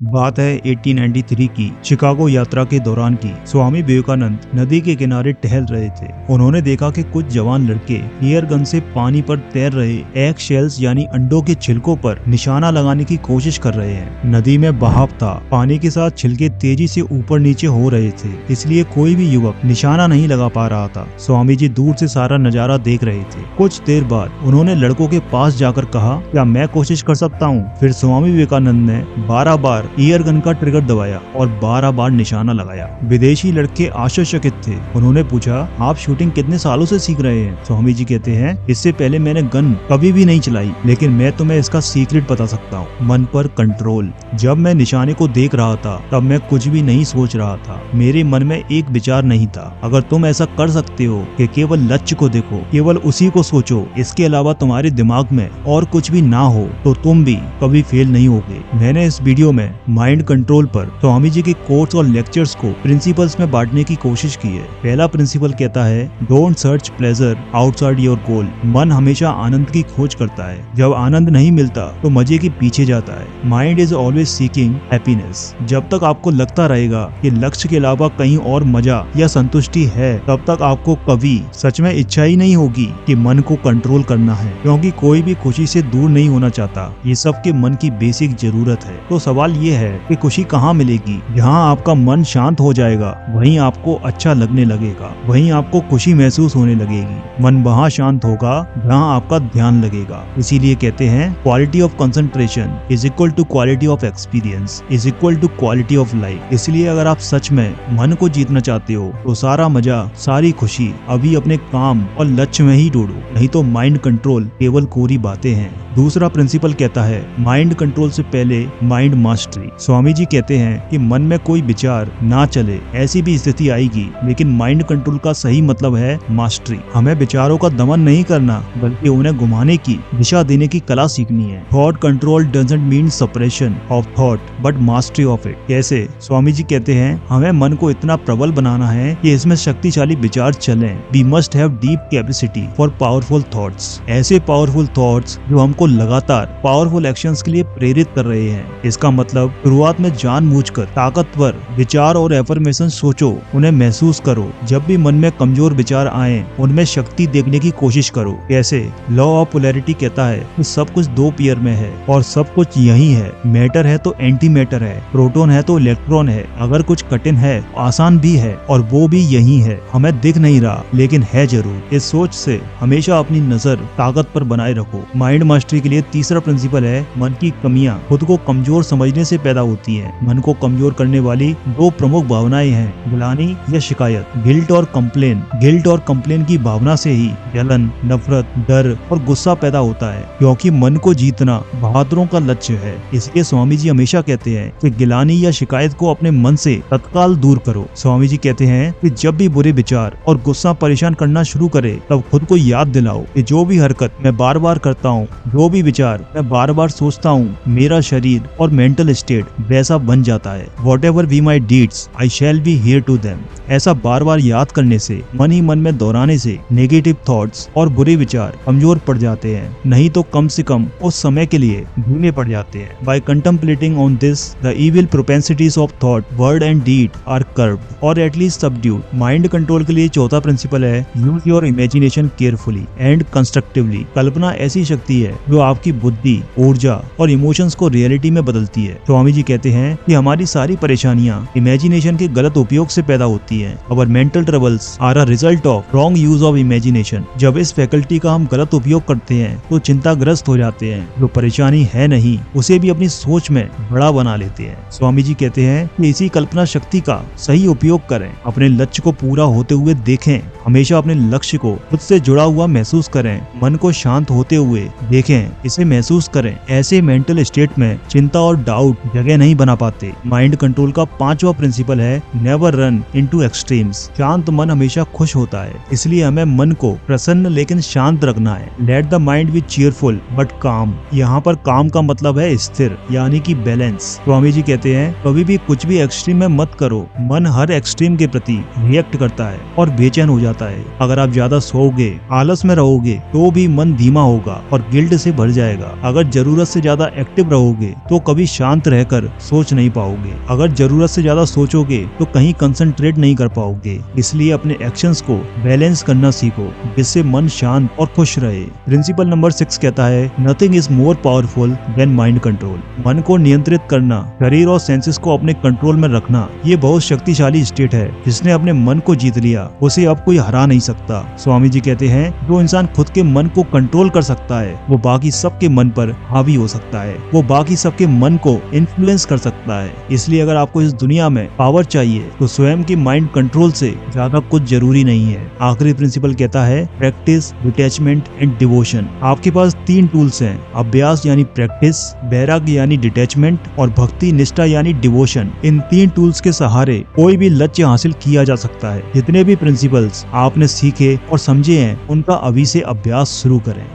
बात है 1893 की शिकागो यात्रा के दौरान की। स्वामी विवेकानंद नदी के किनारे टहल रहे थे। उन्होंने देखा कि कुछ जवान लड़के एयर गन से पानी पर तैर रहे एग शेल्स यानी अंडों के छिलकों पर निशाना लगाने की कोशिश कर रहे हैं। नदी में बहाव था, पानी के साथ छिलके तेजी से ऊपर नीचे हो रहे थे, इसलिए कोई भी युवक निशाना नहीं लगा पा रहा था। स्वामी जी दूर से सारा नजारा देख रहे थे। कुछ देर बाद उन्होंने लड़कों के पास जाकर कहा, क्या मैं कोशिश कर सकता हूँ? फिर स्वामी विवेकानंद ने 12 बार एयर गन का ट्रिगर दबाया और 12 बार निशाना लगाया। विदेशी लड़के आश्चर्यचकित थे। उन्होंने पूछा, आप शूटिंग कितने सालों से सीख रहे हैं? स्वामी जी कहते हैं, इससे पहले मैंने गन कभी भी नहीं चलाई, लेकिन मैं तुम्हें इसका सीक्रेट बता सकता हूँ, मन पर कंट्रोल। जब मैं निशाने को देख रहा था तब मैं कुछ भी नहीं सोच रहा था। मेरे मन में एक विचार नहीं था। अगर तुम ऐसा कर सकते हो कि केवल लक्ष्य को देखो, केवल उसी को सोचो, इसके अलावा तुम्हारे दिमाग में और कुछ भी ना हो, तो तुम भी कभी फेल नहीं होगे। मैंने इस वीडियो में माइंड कंट्रोल पर स्वामी जी के कोट्स और लेक्चर्स को प्रिंसिपल्स में बांटने की कोशिश की है। पहला प्रिंसिपल कहता है, don't search pleasure outside your goal. मन हमेशा आनंद की खोज करता है। जब आनंद नहीं मिलता तो मजे के पीछे जाता है। Mind is always seeking happiness. जब तक आपको लगता रहेगा कि लक्ष्य के अलावा कहीं और मजा या संतुष्टि है, तब तक आपको कभी सच में इच्छा ही नहीं होगी कि मन को कंट्रोल करना है, क्योंकि कोई भी खुशी से दूर नहीं होना चाहता। ये सबके मन की बेसिक जरूरत है। तो सवाल ये है कि खुशी कहाँ मिलेगी? जहाँ आपका मन शांत हो जाएगा, वहीं आपको अच्छा लगने लगेगा, वहीं आपको खुशी महसूस होने लगेगी। मन वहाँ शांत होगा जहाँ आपका ध्यान लगेगा। इसीलिए कहते हैं, quality of concentration is equal to quality of experience is equal to quality of life. इसलिए अगर आप सच में मन को जीतना चाहते हो तो सारा मजा, सारी खुशी अभी अपने काम और लक्ष्य में ही ढूंढो, नहीं तो माइंड कंट्रोल केवल कोरी बातें हैं। दूसरा प्रिंसिपल कहता है, माइंड कंट्रोल से पहले माइंड मास्टरी। स्वामी जी कहते हैं कि मन में कोई विचार ना चले, ऐसी भी स्थिति आएगी, लेकिन माइंड कंट्रोल का सही मतलब है मास्टरी। हमें विचारों का दमन नहीं करना, बल्कि उन्हें घुमाने की, दिशा देने की कला सीखनी है। Thought control doesn't mean suppression of thought but mastery of it. कैसे? स्वामी जी कहते हैं, हमें मन को इतना प्रबल बनाना है कि इसमें शक्तिशाली विचार चलें। We must have deep capacity for powerful thoughts. ऐसे पावरफुल थॉट्स जो हमको लगातार पावरफुल एक्शंस के लिए प्रेरित कर रहे हैं। इसका मतलब शुरुआत में जानबूझकर ताकतवर विचार और एफर्मेशन सोचो, उन्हें महसूस करो। जब भी मन में कमजोर विचार आए, उनमें शक्ति देखने की कोशिश करो। कैसे? लॉ ऑफ पोलैरिटी कहता है कि सब कुछ दो पेयर में है और सब कुछ यही है। मैटर है तो एंटी मैटर है, प्रोटॉन है तो इलेक्ट्रॉन है। अगर कुछ कठिन है, आसान भी है, और वो भी यही है। हमें दिख नहीं रहा, लेकिन है जरूर। इस सोच से हमेशा अपनी नजर ताकत पर बनाए रखो। माइंड मास्टरी के लिए तीसरा प्रिंसिपल है, मन की कमियां खुद को कमजोर समझने से पैदा होती हैं। मन को कमजोर करने वाली दो प्रमुख भावनाएं हैं, गिलानी या शिकायत। गिल्ट और कंप्लेन। गिल्ट और कंप्लेन की भावना से ही जलन, नफरत, डर और गुस्सा पैदा होता है, क्योंकि मन को जीतना बहादुरों का लक्ष्य है। इसलिए स्वामी जी हमेशा कहते हैं कि गिलानी या शिकायत को अपने मन से तत्काल दूर करो। स्वामी जी कहते हैं कि जब भी बुरे विचार और गुस्सा परेशान करना शुरू करे, तब खुद को याद दिलाओ कि जो भी हरकत मैं बार बार करता हूँ, जो भी विचार मैं बार बार सोचता हूँ, मेरा शरीर और मेंटल स्टेट वैसा बन जाता है। Whatever be my deeds, I shall be here to them। ऐसा बार बार याद करने से, मन ही मन में दोहराने से नेगेटिव थॉट्स और बुरे विचार कमजोर पड़ जाते हैं, नहीं तो कम से कम उस समय के लिए धीमे पड़ जाते हैं। By contemplating on this, the evil propensities of thought, word and deed are curbed or at least subdued। Mind control के लिए चौथा प्रिंसिपल है, use your imagination carefully and constructively। कल्पना ऐसी शक्ति है जो आपकी बुद्धि, ऊर्जा और इमोशंस को रियलिटी में बदलती है। स्वामी जी कहते हैं कि हमारी सारी परेशानियां इमेजिनेशन के गलत उपयोग से पैदा होती हैं। Our mental troubles are a result of wrong use of imagination. जब इस फैकल्टी का हम गलत उपयोग करते हैं तो चिंताग्रस्त हो जाते हैं। जो परेशानी है नहीं, उसे भी अपनी सोच में बड़ा बना लेते हैं। स्वामी जी कहते हैं कि इसी कल्पना शक्ति का सही उपयोग करें। अपने लक्ष्य को पूरा होते हुए देखें। हमेशा अपने लक्ष्य को खुद से जुड़ा हुआ महसूस करें। मन को शांत होते हुए देखें, इसे महसूस करें। ऐसे मेंटल स्टेट में चिंता और डाउट जगह नहीं बना पाते। माइंड कंट्रोल का पांचवा प्रिंसिपल है, नेवर रन इनटू एक्सट्रीम्स। शांत मन हमेशा खुश होता है, इसलिए हमें मन को प्रसन्न लेकिन शांत रखना है। Let the mind be cheerful but calm. यहाँ पर काम का मतलब है स्थिर, यानी कि बैलेंस। स्वामी जी कहते हैं, कभी भी कुछ भी एक्सट्रीम में मत करो। मन हर एक्सट्रीम के प्रति रिएक्ट करता है और बेचैन हो जाता जाता है। अगर आप ज्यादा सोओगे, आलस में रहोगे तो भी मन धीमा होगा और गिल्ट से भर जाएगा। अगर जरूरत से ज्यादा एक्टिव रहोगे तो कभी शांत रहकर सोच नहीं पाओगे। अगर जरूरत से ज्यादा सोचोगे तो कहीं कंसंट्रेट नहीं कर पाओगे। इसलिए अपने एक्शंस को बैलेंस करना सीखो, जिससे मन शांत और खुश रहे। प्रिंसिपल नंबर 6 कहता है, nothing is more powerful than mind control. मन को नियंत्रित करना, शरीर और सेंसेस को अपने कंट्रोल में रखना, ये बहुत शक्तिशाली स्टेट है। जिसने अपने मन को जीत लिया उसे अब कोई हरा नहीं सकता। स्वामी जी कहते हैं, जो इंसान खुद के मन को कंट्रोल कर सकता है वो बाकी सबके मन पर हावी हो सकता है, वो बाकी सबके मन को इन्फ्लुएंस कर सकता है। इसलिए अगर आपको इस दुनिया में पावर चाहिए तो स्वयं की माइंड कंट्रोल से ज्यादा कुछ जरूरी नहीं है। आखिरी प्रिंसिपल कहता है, प्रैक्टिस, डिटैचमेंट एंड डिवोशन। आपके पास 3 टूल्स हैं, अभ्यास यानी प्रैक्टिस, वैराग्य यानी डिटैचमेंट और भक्ति निष्ठा यानी डिवोशन। इन 3 टूल्स के सहारे कोई भी लक्ष्य हासिल किया जा सकता है। जितने भी प्रिंसिपल्स आपने सीखे और समझे हैं उनका अभी से अभ्यास शुरू करें।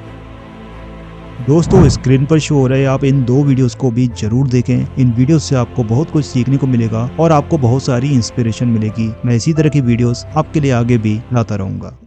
दोस्तों, स्क्रीन पर शो हो रहे आप इन 2 वीडियोस को भी जरूर देखें। इन वीडियोस से आपको बहुत कुछ सीखने को मिलेगा और आपको बहुत सारी इंस्पिरेशन मिलेगी। मैं इसी तरह की वीडियोस आपके लिए आगे भी लाता रहूंगा।